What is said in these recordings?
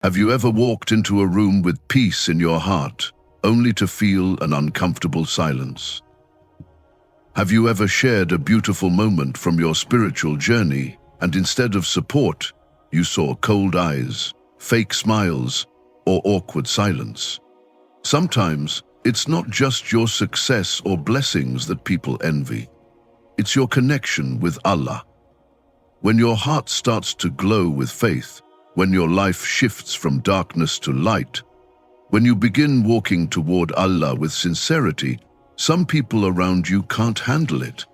Have you ever walked into a room with peace in your heart, only to feel an uncomfortable silence? Have you ever shared a beautiful moment from your spiritual journey, and instead of support, you saw cold eyes, fake smiles, or awkward silence? Sometimes, it's not just your success or blessings that people envy. It's your connection with Allah. When your heart starts to glow with faith, when your life shifts from darkness to light, when you begin walking toward Allah with sincerity, some people around you can't handle it.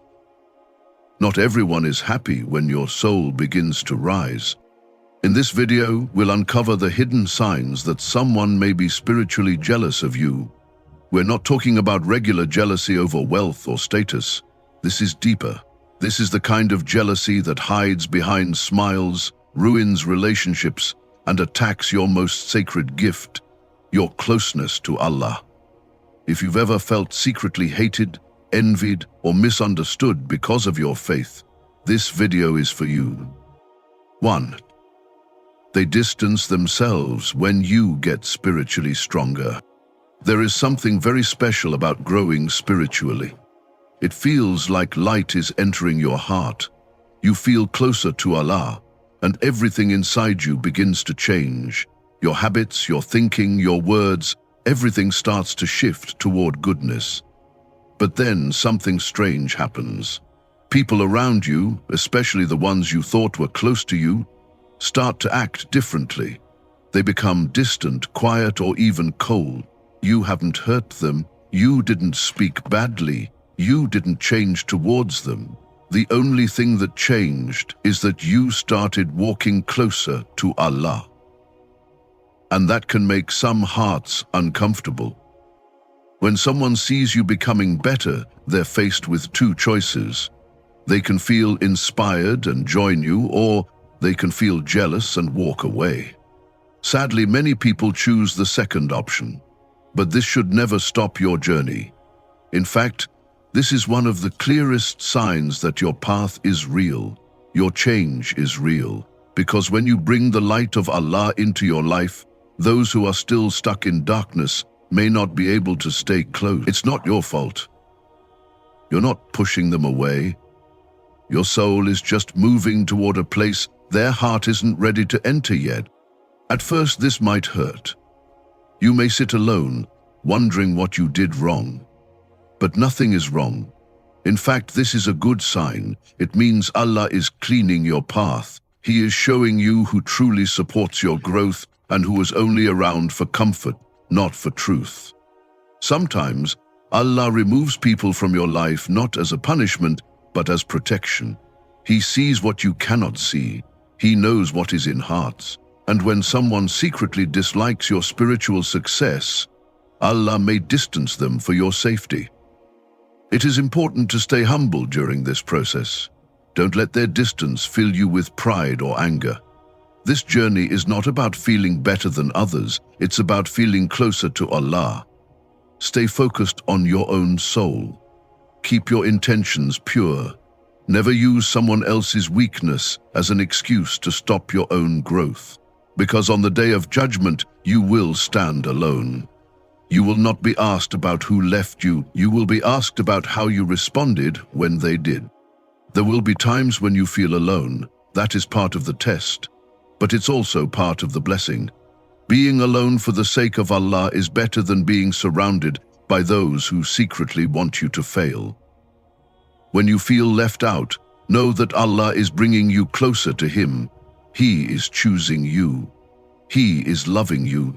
Not everyone is happy when your soul begins to rise. In this video, we'll uncover the hidden signs that someone may be spiritually jealous of you. We're not talking about regular jealousy over wealth or status. This is deeper. This is the kind of jealousy that hides behind smiles, ruins relationships, and attacks your most sacred gift, your closeness to Allah. If you've ever felt secretly hated, envied, or misunderstood because of your faith, this video is for you. 1. They distance themselves when you get spiritually stronger. There is something very special about growing spiritually. It feels like light is entering your heart. You feel closer to Allah, and everything inside you begins to change. Your habits, your thinking, your words, everything starts to shift toward goodness. But then something strange happens. People around you, especially the ones you thought were close to you, start to act differently. They become distant, quiet, or even cold. You haven't hurt them. You didn't speak badly. You didn't change towards them. The only thing that changed is that you started walking closer to Allah. And that can make some hearts uncomfortable. When someone sees you becoming better, they're faced with two choices. They can feel inspired and join you, or they can feel jealous and walk away. Sadly, many people choose the second option. But this should never stop your journey. In fact, this is one of the clearest signs that your path is real, your change is real, because when you bring the light of Allah into your life, those who are still stuck in darkness may not be able to stay close. It's not your fault. You're not pushing them away. Your soul is just moving toward a place their heart isn't ready to enter yet. At first, this might hurt. You may sit alone, wondering what you did wrong. But nothing is wrong. In fact, this is a good sign. It means Allah is cleaning your path. He is showing you who truly supports your growth and who is only around for comfort, not for truth. Sometimes, Allah removes people from your life not as a punishment, but as protection. He sees what you cannot see. He knows what is in hearts. And when someone secretly dislikes your spiritual success, Allah may distance them for your safety. It is important to stay humble during this process. Don't let their distance fill you with pride or anger. This journey is not about feeling better than others, it's about feeling closer to Allah. Stay focused on your own soul. Keep your intentions pure. Never use someone else's weakness as an excuse to stop your own growth. Because on the day of judgment, you will stand alone. You will not be asked about who left you. You will be asked about how you responded when they did. There will be times when you feel alone. That is part of the test. But it's also part of the blessing. Being alone for the sake of Allah is better than being surrounded by those who secretly want you to fail. When you feel left out, know that Allah is bringing you closer to Him. He is choosing you. He is loving you.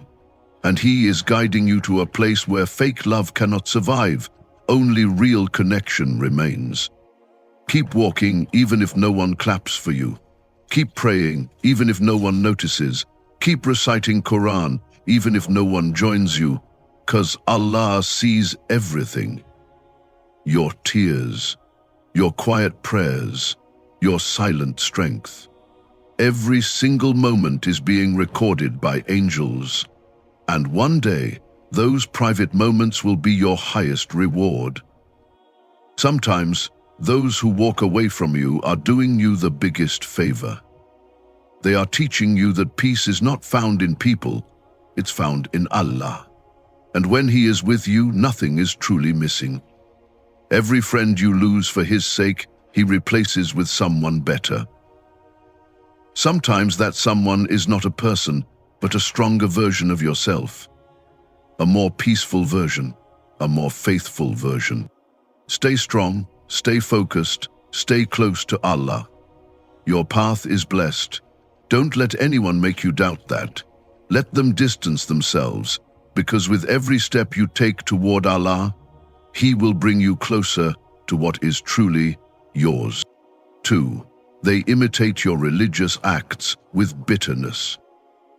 And He is guiding you to a place where fake love cannot survive. Only real connection remains. Keep walking even if no one claps for you. Keep praying even if no one notices. Keep reciting Qur'an even if no one joins you, 'cause Allah sees everything. Your tears, your quiet prayers, your silent strength. Every single moment is being recorded by angels. And one day, those private moments will be your highest reward. Sometimes, those who walk away from you are doing you the biggest favor. They are teaching you that peace is not found in people, it's found in Allah. And when He is with you, nothing is truly missing. Every friend you lose for His sake, He replaces with someone better. Sometimes that someone is not a person, but a stronger version of yourself. A more peaceful version, a more faithful version. Stay strong, stay focused, stay close to Allah. Your path is blessed. Don't let anyone make you doubt that. Let them distance themselves, because with every step you take toward Allah, He will bring you closer to what is truly yours. 2. They imitate your religious acts with bitterness.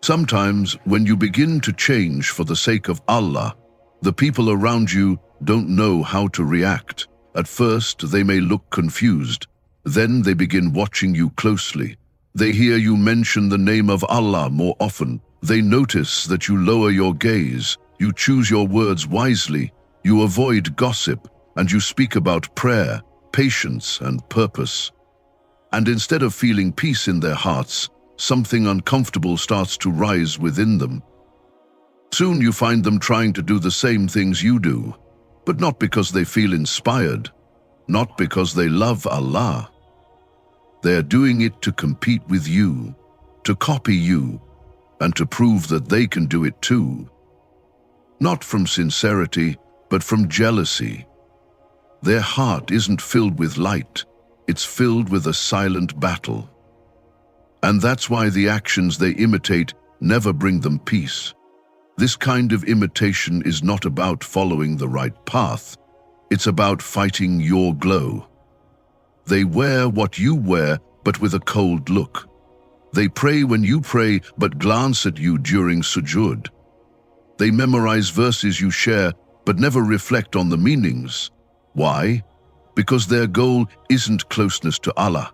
Sometimes, when you begin to change for the sake of Allah, the people around you don't know how to react. At first, they may look confused. Then they begin watching you closely. They hear you mention the name of Allah more often. They notice that you lower your gaze, you choose your words wisely, you avoid gossip, and you speak about prayer, patience, and purpose. And instead of feeling peace in their hearts, something uncomfortable starts to rise within them. Soon you find them trying to do the same things you do, but not because they feel inspired, not because they love Allah. They are doing it to compete with you, to copy you, and to prove that they can do it too. Not from sincerity, but from jealousy. Their heart isn't filled with light, it's filled with a silent battle. And that's why the actions they imitate never bring them peace. This kind of imitation is not about following the right path, it's about fighting your glow. They wear what you wear, but with a cold look. They pray when you pray, but glance at you during sujood. They memorize verses you share, but never reflect on the meanings. Why? Because their goal isn't closeness to Allah.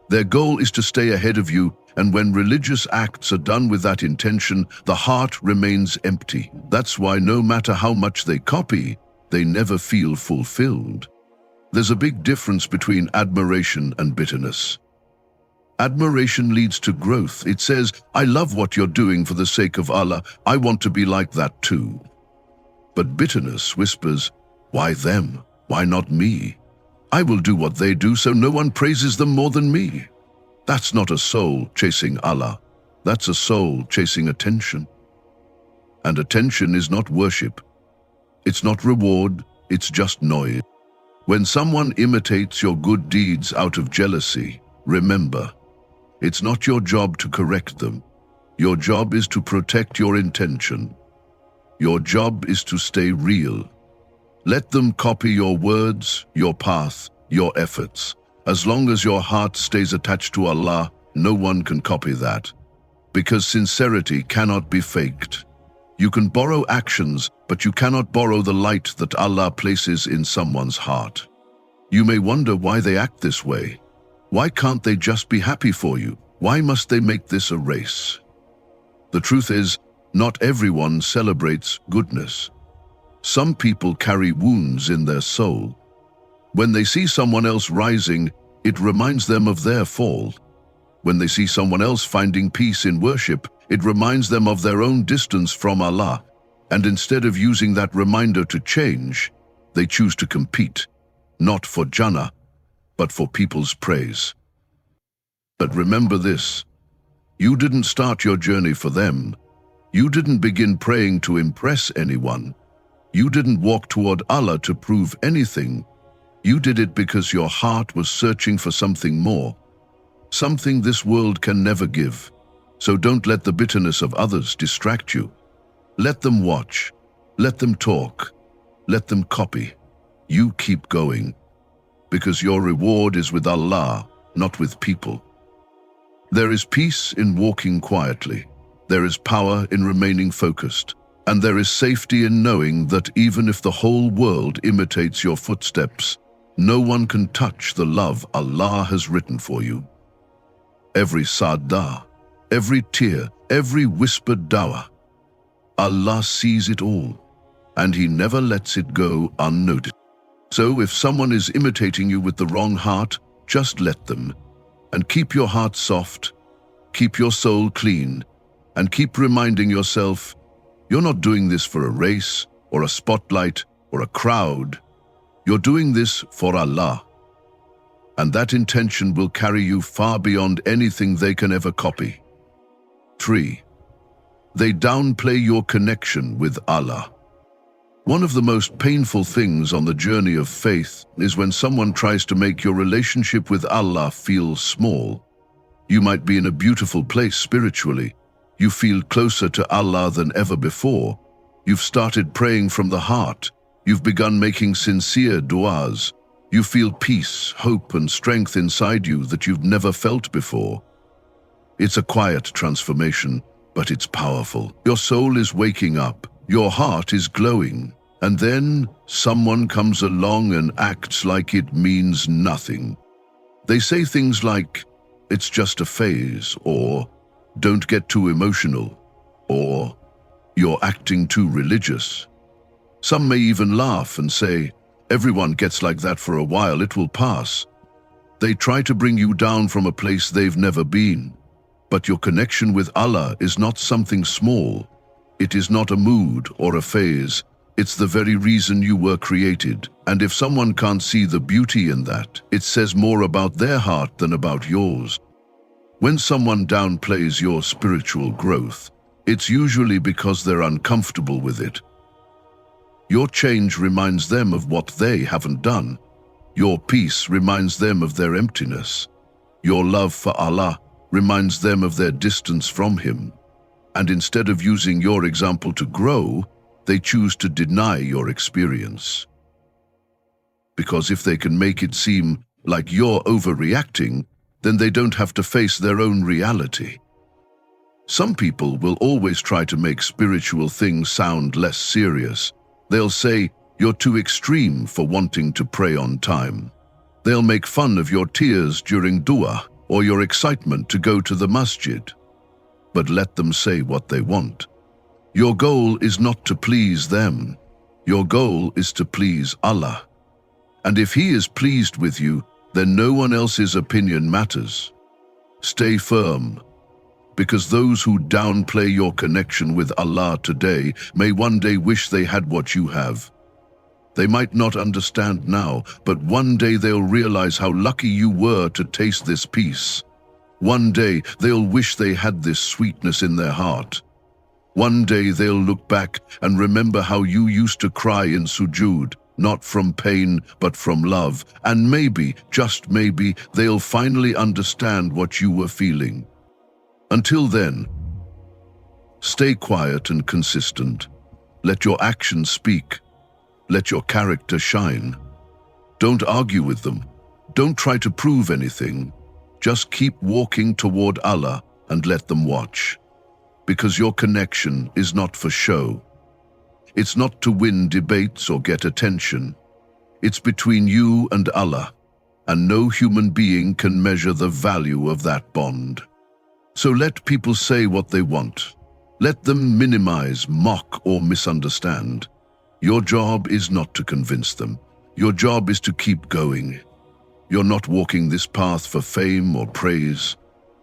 Their goal is to stay ahead of you, and when religious acts are done with that intention, the heart remains empty. That's why no matter how much they copy, they never feel fulfilled. There's a big difference between admiration and bitterness. Admiration leads to growth. It says, I love what you're doing for the sake of Allah. I want to be like that too. But bitterness whispers, why them? Why not me? I will do what they do so no one praises them more than me. That's not a soul chasing Allah. That's a soul chasing attention. And attention is not worship. It's not reward, it's just noise. When someone imitates your good deeds out of jealousy, remember, it's not your job to correct them. Your job is to protect your intention. Your job is to stay real. Let them copy your words, your path, your efforts. As long as your heart stays attached to Allah, no one can copy that. Because sincerity cannot be faked. You can borrow actions, but you cannot borrow the light that Allah places in someone's heart. You may wonder why they act this way. Why can't they just be happy for you? Why must they make this a race? The truth is, not everyone celebrates goodness. Some people carry wounds in their soul. When they see someone else rising, it reminds them of their fall. When they see someone else finding peace in worship, it reminds them of their own distance from Allah. And instead of using that reminder to change, they choose to compete, not for Jannah, but for people's praise. But remember this, you didn't start your journey for them. You didn't begin praying to impress anyone. You didn't walk toward Allah to prove anything. You did it because your heart was searching for something more, something this world can never give. So don't let the bitterness of others distract you. Let them watch, let them talk, let them copy. You keep going, because your reward is with Allah, not with people. There is peace in walking quietly. There is power in remaining focused. And there is safety in knowing that even if the whole world imitates your footsteps, no one can touch the love Allah has written for you. Every saddah, every tear, every whispered dawah, Allah sees it all, and He never lets it go unnoticed. So if someone is imitating you with the wrong heart, just let them, and keep your heart soft, keep your soul clean, and keep reminding yourself, you're not doing this for a race, or a spotlight, or a crowd. You're doing this for Allah. And that intention will carry you far beyond anything they can ever copy. 3. They downplay your connection with Allah. One of the most painful things on the journey of faith is when someone tries to make your relationship with Allah feel small. You might be in a beautiful place spiritually. You feel closer to Allah than ever before. You've started praying from the heart. You've begun making sincere du'as. You feel peace, hope, and strength inside you that you've never felt before. It's a quiet transformation, but it's powerful. Your soul is waking up. Your heart is glowing. And then someone comes along and acts like it means nothing. They say things like, it's just a phase, or don't get too emotional, or you're acting too religious. Some may even laugh and say, everyone gets like that for a while, it will pass. They try to bring you down from a place they've never been. But your connection with Allah is not something small. It is not a mood or a phase. It's the very reason you were created. And if someone can't see the beauty in that, it says more about their heart than about yours. When someone downplays your spiritual growth, it's usually because they're uncomfortable with it. Your change reminds them of what they haven't done. Your peace reminds them of their emptiness. Your love for Allah reminds them of their distance from Him. And instead of using your example to grow, they choose to deny your experience. Because if they can make it seem like you're overreacting, then they don't have to face their own reality. Some people will always try to make spiritual things sound less serious. They'll say, you're too extreme for wanting to pray on time. They'll make fun of your tears during dua or your excitement to go to the masjid. But let them say what they want. Your goal is not to please them. Your goal is to please Allah. And if He is pleased with you, then no one else's opinion matters. Stay firm, because those who downplay your connection with Allah today may one day wish they had what you have. They might not understand now, but one day they'll realize how lucky you were to taste this peace. One day they'll wish they had this sweetness in their heart. One day they'll look back and remember how you used to cry in sujood, not from pain, but from love. And maybe, just maybe, they'll finally understand what you were feeling. Until then, stay quiet and consistent. Let your actions speak. Let your character shine. Don't argue with them. Don't try to prove anything. Just keep walking toward Allah and let them watch. Because your connection is not for show. It's not to win debates or get attention. It's between you and Allah, and no human being can measure the value of that bond. So let people say what they want. Let them minimize, mock, or misunderstand. Your job is not to convince them. Your job is to keep going. You're not walking this path for fame or praise.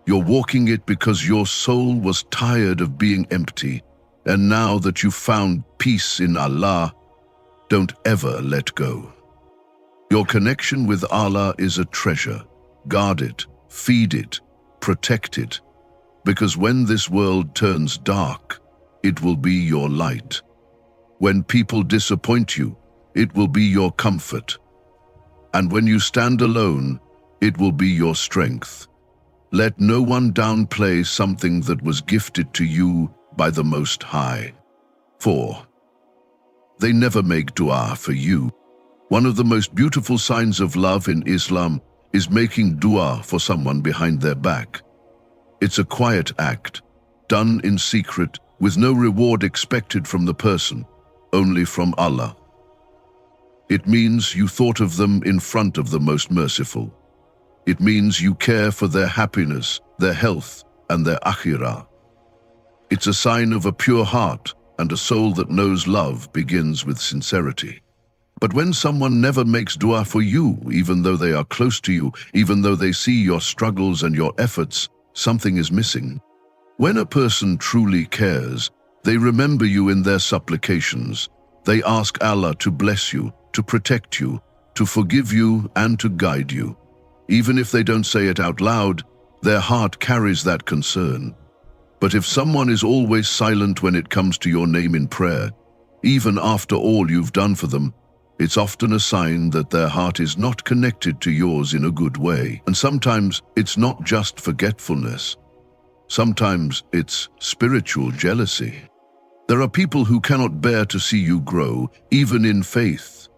You're walking it because your soul was tired of being empty, and now that you've found peace in Allah, don't ever let go. Your connection with Allah is a treasure. Guard it, feed it, protect it, because when this world turns dark, it will be your light. When people disappoint you, it will be your comfort. And when you stand alone, it will be your strength. Let no one downplay something that was gifted to you by the Most High. 4. They never make dua for you. One of the most beautiful signs of love in Islam is making dua for someone behind their back. It's a quiet act, done in secret, with no reward expected from the person, only from Allah. It means you thought of them in front of the Most Merciful. It means you care for their happiness, their health, and their akhirah. It's a sign of a pure heart, and a soul that knows love begins with sincerity. But when someone never makes dua for you, even though they are close to you, even though they see your struggles and your efforts, something is missing. When a person truly cares, they remember you in their supplications. They ask Allah to bless you, to protect you, to forgive you, and to guide you. Even if they don't say it out loud, their heart carries that concern. But if someone is always silent when it comes to your name in prayer, even after all you've done for them, it's often a sign that their heart is not connected to yours in a good way. And sometimes it's not just forgetfulness. Sometimes it's spiritual jealousy. There are people who cannot bear to see you grow, even in faith.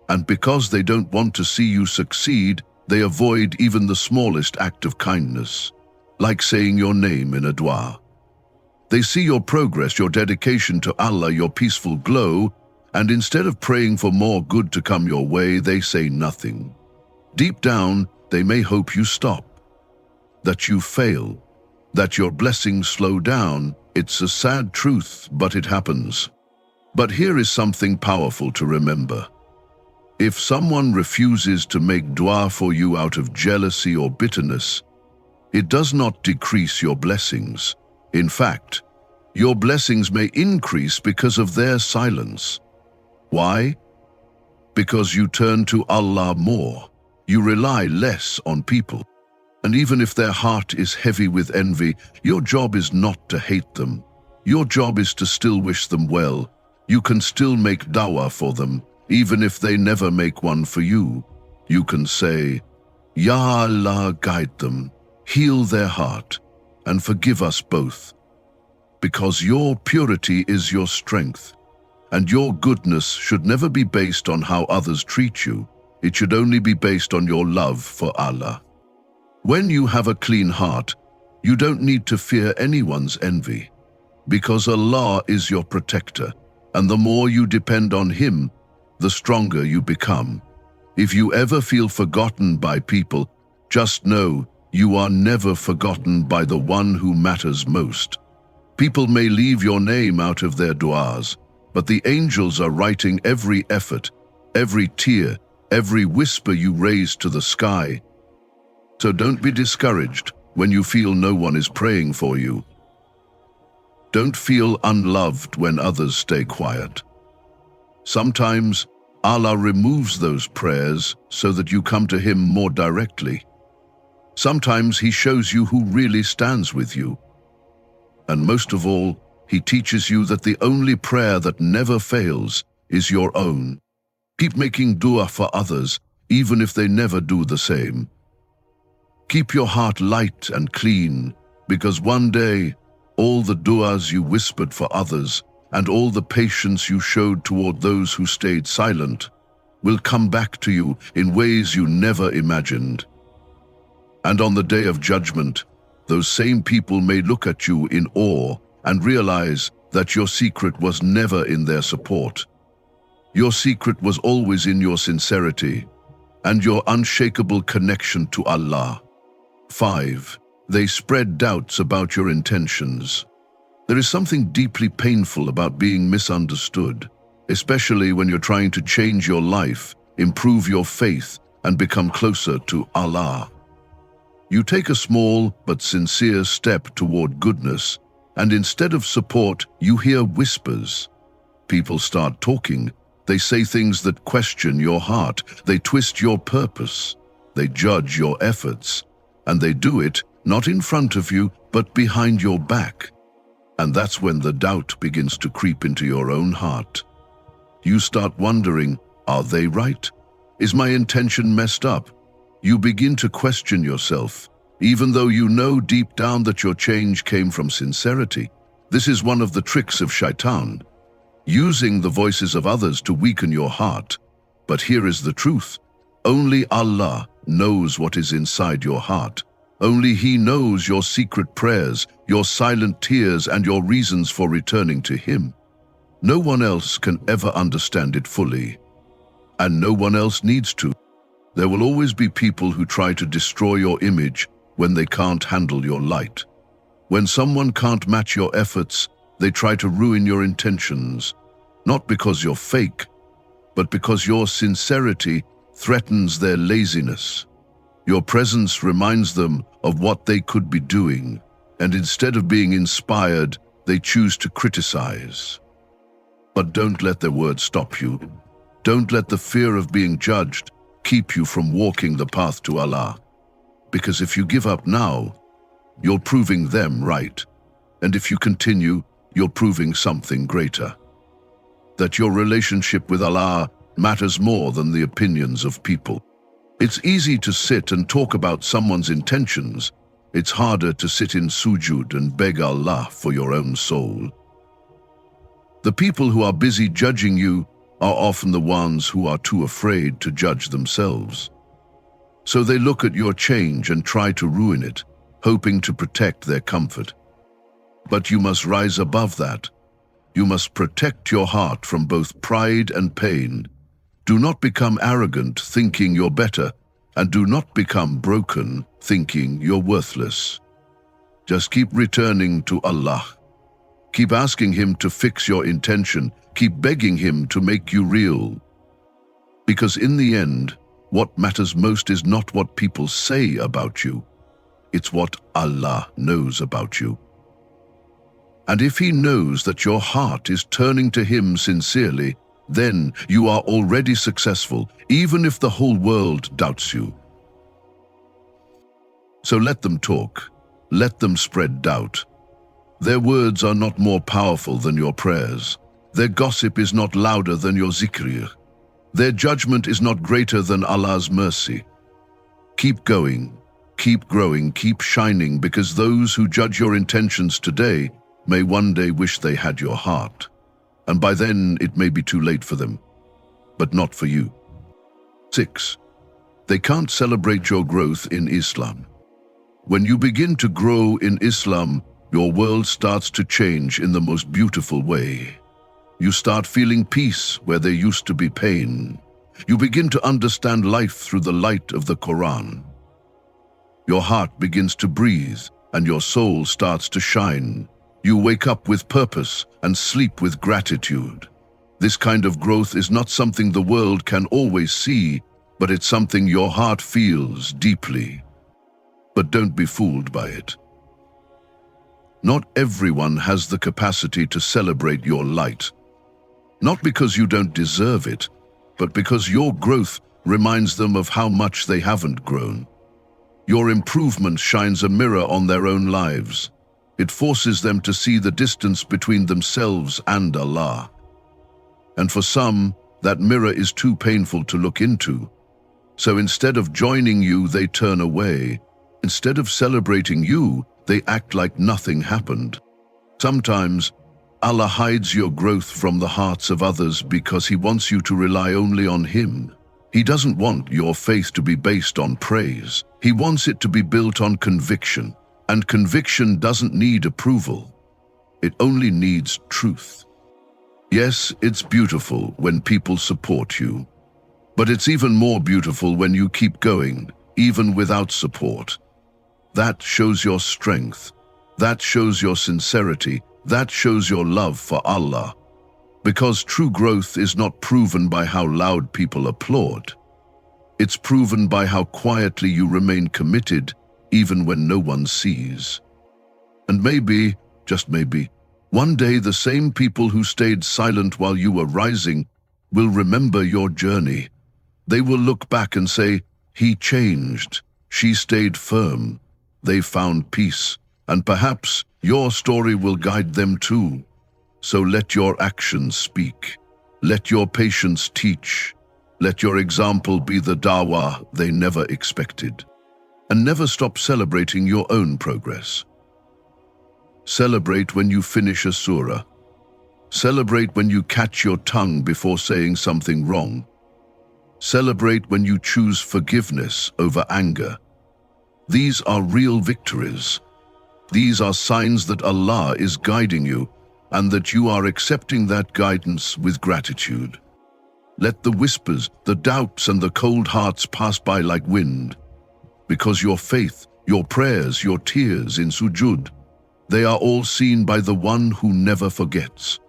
And because they don't want to see you succeed, they avoid even the smallest act of kindness, like saying your name in a dua. They see your progress, your dedication to Allah, your peaceful glow, and instead of praying for more good to come your way, they say nothing. Deep down, they may hope you stop, that you fail, that your blessings slow down. It's a sad truth, but it happens. But here is something powerful to remember. If someone refuses to make dua for you out of jealousy or bitterness, it does not decrease your blessings. In fact, your blessings may increase because of their silence. Why? Because you turn to Allah more. You rely less on people. And even if their heart is heavy with envy, your job is not to hate them. Your job is to still wish them well. You can still make dawah for them, even if they never make one for you. You can say, Ya Allah, guide them, heal their heart, and forgive us both. Because your purity is your strength, and your goodness should never be based on how others treat you. It should only be based on your love for Allah. When you have a clean heart, you don't need to fear anyone's envy, because Allah is your protector, and the more you depend on Him, the stronger you become. If you ever feel forgotten by people, just know you are never forgotten by the one who matters most. People may leave your name out of their du'as, but the angels are writing every effort, every tear, every whisper you raise to the sky. So don't be discouraged when you feel no one is praying for you. Don't feel unloved when others stay quiet. Sometimes Allah removes those prayers so that you come to Him more directly. Sometimes He shows you who really stands with you. And most of all, He teaches you that the only prayer that never fails is your own. Keep making dua for others, even if they never do the same. Keep your heart light and clean, because one day, all the du'as you whispered for others and all the patience you showed toward those who stayed silent will come back to you in ways you never imagined. And on the day of judgment, those same people may look at you in awe and realize that your secret was never in their support. Your secret was always in your sincerity and your unshakable connection to Allah. 5. They spread doubts about your intentions. There is something deeply painful about being misunderstood, especially when you're trying to change your life, improve your faith, and become closer to Allah. You take a small but sincere step toward goodness, and instead of support, you hear whispers. People start talking. They say things that question your heart. They twist your purpose. They judge your efforts. And they do it not in front of you, but behind your back. And that's when the doubt begins to creep into your own heart. You start wondering, are they right? Is my intention messed up? You begin to question yourself, even though you know deep down that your change came from sincerity. This is one of the tricks of Shaitan, using the voices of others to weaken your heart. But here is the truth. Only Allah knows what is inside your heart. Only He knows your secret prayers, your silent tears, and your reasons for returning to Him. No one else can ever understand it fully, and no one else needs to. There will always be people who try to destroy your image when they can't handle your light. When someone can't match your efforts, they try to ruin your intentions, not because you're fake, but because your sincerity threatens their laziness. Your presence reminds them of what they could be doing, and instead of being inspired, they choose to criticize. But don't let their words stop you. Don't let the fear of being judged keep you from walking the path to Allah. Because if you give up now, you're proving them right. And if you continue, you're proving something greater. That your relationship with Allah matters more than the opinions of people. It's easy to sit and talk about someone's intentions. It's harder to sit in sujud and beg Allah for your own soul. The people who are busy judging you are often the ones who are too afraid to judge themselves. So they look at your change and try to ruin it, hoping to protect their comfort. But you must rise above that. You must protect your heart from both pride and pain. Do not become arrogant, thinking you're better, and do not become broken, thinking you're worthless. Just keep returning to Allah. Keep asking Him to fix your intention. Keep begging Him to make you real. Because in the end, what matters most is not what people say about you. It's what Allah knows about you. And if He knows that your heart is turning to Him sincerely, then you are already successful, even if the whole world doubts you. So let them talk. Let them spread doubt. Their words are not more powerful than your prayers. Their gossip is not louder than your zikr. Their judgment is not greater than Allah's mercy. Keep going, keep growing, keep shining, because those who judge your intentions today may one day wish they had your heart. And by then it may be too late for them, but not for you. 6. They can't celebrate your growth in Islam. When you begin to grow in Islam, your world starts to change in the most beautiful way. You start feeling peace where there used to be pain. You begin to understand life through the light of the Qur'an. Your heart begins to breathe and your soul starts to shine. You wake up with purpose and sleep with gratitude. This kind of growth is not something the world can always see, but it's something your heart feels deeply. But don't be fooled by it. Not everyone has the capacity to celebrate your light. Not because you don't deserve it, but because your growth reminds them of how much they haven't grown. Your improvement shines a mirror on their own lives. It forces them to see the distance between themselves and Allah. And for some, that mirror is too painful to look into. So instead of joining you, they turn away. Instead of celebrating you, they act like nothing happened. Sometimes, Allah hides your growth from the hearts of others because He wants you to rely only on Him. He doesn't want your faith to be based on praise. He wants it to be built on conviction. And conviction doesn't need approval. It only needs truth. Yes, it's beautiful when people support you. But it's even more beautiful when you keep going, even without support. That shows your strength. That shows your sincerity. That shows your love for Allah. Because true growth is not proven by how loud people applaud. It's proven by how quietly you remain committed, even when no one sees. And maybe, just maybe, one day the same people who stayed silent while you were rising will remember your journey. They will look back and say, "He changed. She stayed firm. They found peace." And perhaps your story will guide them too. So let your actions speak. Let your patience teach. Let your example be the dawah they never expected. And never stop celebrating your own progress. Celebrate when you finish a surah. Celebrate when you catch your tongue before saying something wrong. Celebrate when you choose forgiveness over anger. These are real victories. These are signs that Allah is guiding you and that you are accepting that guidance with gratitude. Let the whispers, the doubts, and the cold hearts pass by like wind. Because your faith, your prayers, your tears in sujud, they are all seen by the one who never forgets.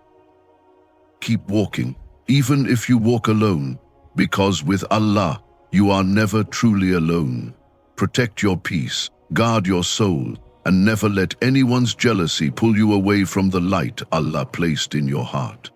Keep walking, even if you walk alone, because with Allah, you are never truly alone. Protect your peace, guard your soul, and never let anyone's jealousy pull you away from the light Allah placed in your heart.